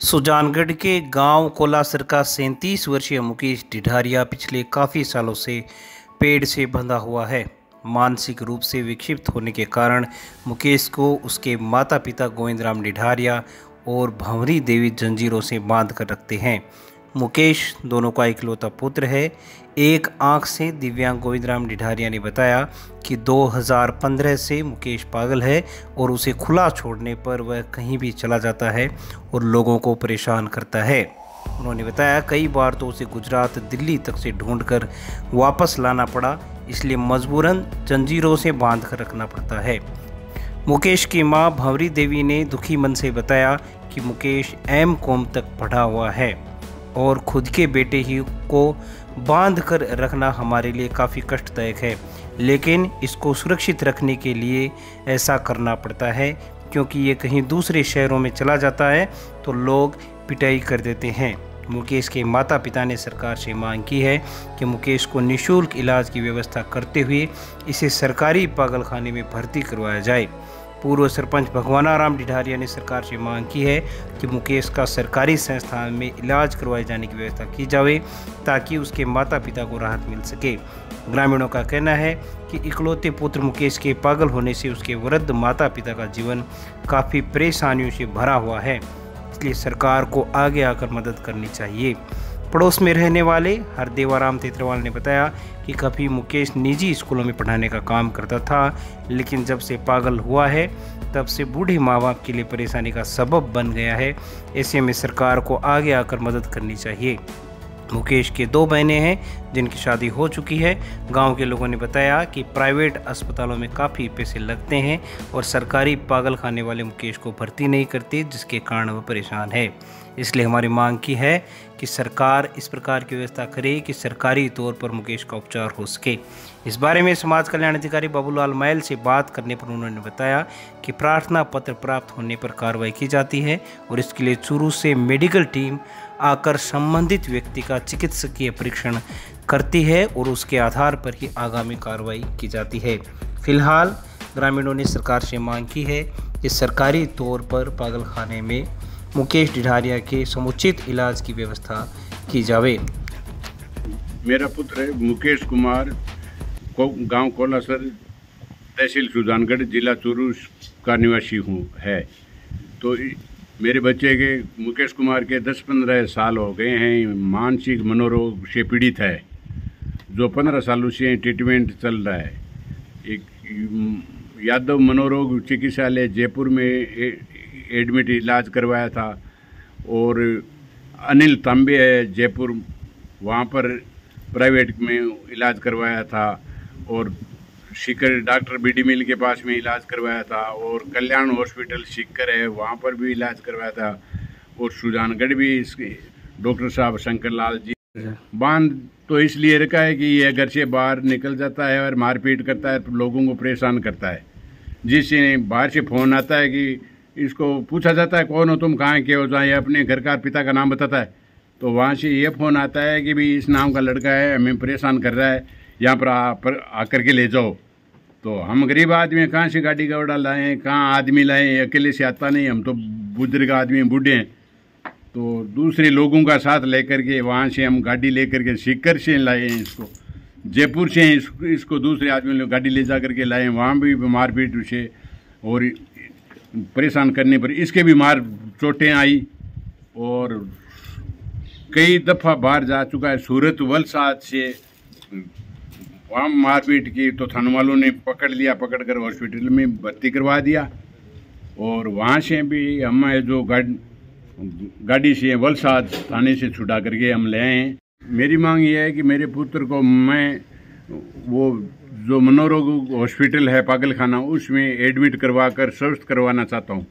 सुजानगढ़ के गांव कोलासर का 37 वर्षीय मुकेश ढिढारिया पिछले काफ़ी सालों से पेड़ से बंधा हुआ है। मानसिक रूप से विक्षिप्त होने के कारण मुकेश को उसके माता पिता गोविंदराम ढिढारिया और भंवरी देवी जंजीरों से बांध कर रखते हैं। मुकेश दोनों का इकलौता पुत्र है। एक आंख से दिव्यांग गोविंदराम ढिढारिया ने बताया कि 2015 से मुकेश पागल है और उसे खुला छोड़ने पर वह कहीं भी चला जाता है और लोगों को परेशान करता है। उन्होंने बताया कई बार तो उसे गुजरात दिल्ली तक से ढूंढकर वापस लाना पड़ा, इसलिए मजबूरन जंजीरों से बांध कर रखना पड़ता है। मुकेश की मां भंवरी देवी ने दुखी मन से बताया कि मुकेश M.Com तक पढ़ा हुआ है और खुद के बेटे ही को बांध कर रखना हमारे लिए काफ़ी कष्टदायक है, लेकिन इसको सुरक्षित रखने के लिए ऐसा करना पड़ता है क्योंकि ये कहीं दूसरे शहरों में चला जाता है तो लोग पिटाई कर देते हैं। मुकेश के माता पिता ने सरकार से मांग की है कि मुकेश को निःशुल्क इलाज की व्यवस्था करते हुए इसे सरकारी पागलखाने में भर्ती करवाया जाए। पूर्व सरपंच भगवानाराम ढिढारिया ने सरकार से मांग की है कि मुकेश का सरकारी संस्थान में इलाज करवाए जाने की व्यवस्था की जाए ताकि उसके माता पिता को राहत मिल सके। ग्रामीणों का कहना है कि इकलौते पुत्र मुकेश के पागल होने से उसके वृद्ध माता पिता का जीवन काफ़ी परेशानियों से भरा हुआ है, इसलिए सरकार को आगे आकर मदद करनी चाहिए। पड़ोस में रहने वाले हरदेवाराम तेतरवाल ने बताया कि कभी मुकेश निजी स्कूलों में पढ़ाने का काम करता था, लेकिन जब से पागल हुआ है तब से बूढ़े माँ बाप के लिए परेशानी का सबब बन गया है। ऐसे में सरकार को आगे आकर मदद करनी चाहिए। मुकेश के 2 बहनें हैं जिनकी शादी हो चुकी है। गांव के लोगों ने बताया कि प्राइवेट अस्पतालों में काफ़ी पैसे लगते हैं और सरकारी पागलखाने वाले मुकेश को भर्ती नहीं करते, जिसके कारण वह परेशान है। इसलिए हमारी मांग की है कि सरकार इस प्रकार की व्यवस्था करे कि सरकारी तौर पर मुकेश का उपचार हो सके। इस बारे में समाज कल्याण अधिकारी बाबूलाल मैल से बात करने पर उन्होंने बताया कि प्रार्थना पत्र प्राप्त होने पर कार्रवाई की जाती है और इसके लिए चूरू से मेडिकल टीम आकर संबंधित व्यक्ति का चिकित्सकीय परीक्षण करती है और उसके आधार पर ही आगामी कार्रवाई की जाती है। फिलहाल ग्रामीणों ने सरकार से मांग की है कि सरकारी तौर पर पागलखाने में मुकेश ढिढारिया के समुचित इलाज की व्यवस्था की जावे। मेरा पुत्र मुकेश कुमार गांव कोलासर, तहसील सुजानगढ़, जिला चूरू का निवासी है। तो मेरे बच्चे के मुकेश कुमार के 10-15 साल हो गए हैं, मानसिक मनोरोग से पीड़ित है, जो 15 सालों से ट्रीटमेंट चल रहा है। एक यादव मनोरोग चिकित्सालय जयपुर में एडमिट इलाज करवाया था और अनिल तांबे है जयपुर, वहाँ पर प्राइवेट में इलाज करवाया था और सीकर डॉक्टर बीडी मिल के पास में इलाज करवाया था और कल्याण हॉस्पिटल सीकर है, वहाँ पर भी इलाज करवाया था और सुजानगढ़ भी इसके डॉक्टर साहब शंकर लाल जी। बांध तो इसलिए रखा है कि ये घर से बाहर निकल जाता है और मारपीट करता है, तो लोगों को परेशान करता है। जिससे बाहर से फोन आता है कि इसको पूछा जाता है कौन हो तुम, कहाँ के हो, जहाँ अपने घर का पिता का नाम बताता है तो वहाँ से ये फ़ोन आता है कि भाई इस नाम का लड़का है, हमें परेशान कर रहा है, यहाँ पर आकर के ले जाओ। तो हम गरीब आदमी कहाँ से गाड़ी घोड़ा लाएँ, कहाँ आदमी लाएँ, अकेले से आता नहीं, हम तो बुजुर्ग आदमी बूढ़े हैं। तो दूसरे लोगों का साथ लेकर के वहाँ से हम गाड़ी लेकर के सीकर से लाए हैं इसको, जयपुर से इसको दूसरे आदमी लोग गाड़ी ले जा करके लाए, वहाँ भी मारपीट से और परेशान करने पर इसके भी मार चोटें आई और कई दफ़ा बाहर जा चुका है। सूरत वलसाद से वहाँ मारपीट की तो थाने वालों ने पकड़ लिया, पकड़कर हॉस्पिटल में भर्ती करवा दिया और वहाँ से भी हम जो गाड़ी से वलसाद थाने से छुड़ा करके हम ले आए हैं। मेरी मांग ये है कि मेरे पुत्र को मैं वो जो मनोरोग हॉस्पिटल है पागलखाना, उसमें एडमिट करवा कर स्वस्थ करवाना चाहता हूँ,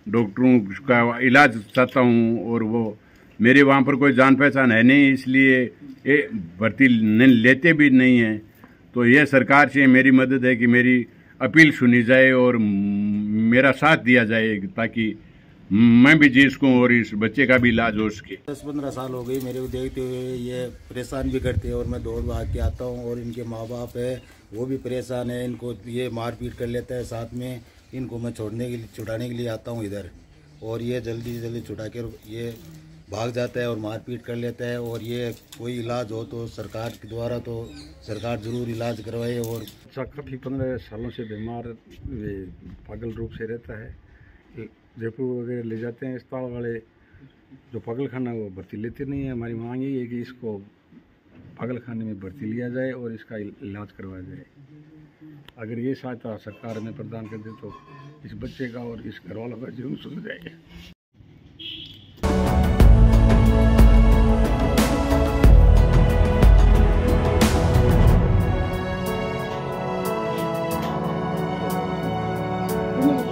डॉक्टरों का इलाज चाहता हूँ और वो मेरे वहाँ पर कोई जान पहचान है नहीं, इसलिए भर्ती लेते भी नहीं हैं। तो ये सरकार से मेरी मदद है कि मेरी अपील सुनी जाए और मेरा साथ दिया जाए ताकि मैं भी जी सकूँ और इस बच्चे का भी इलाज हो सके। 10-15 साल हो गई मेरे को देखते हुए, ये परेशान भी करते हैं और मैं दौड़ भाग के आता हूँ और इनके माँ बाप है वो भी परेशान है, इनको ये मारपीट कर लेता है साथ में, इनको मैं छुड़ाने के लिए आता हूँ इधर। और ये जल्दी से जल्दी छुड़ा कर ये भाग जाता है और मारपीट कर लेता है। और ये कोई इलाज हो तो सरकार के द्वारा तो सरकार जरूर इलाज करवाए। और बच्चा काफ़ी 15 सालों से बीमार पागल रूप से रहता है। जयपुर वगैरह ले जाते हैं अस्पताल वाले, जो पागल खाना वो भर्ती लेते नहीं है। हमारी मांग यही है कि इसको पागल खाने में भर्ती लिया जाए और इसका इलाज करवाया जाए। अगर ये सहायता सरकार में प्रदान कर दे तो इस बच्चे का और इस घर वालों का जरूर सुधर जाएगा। No.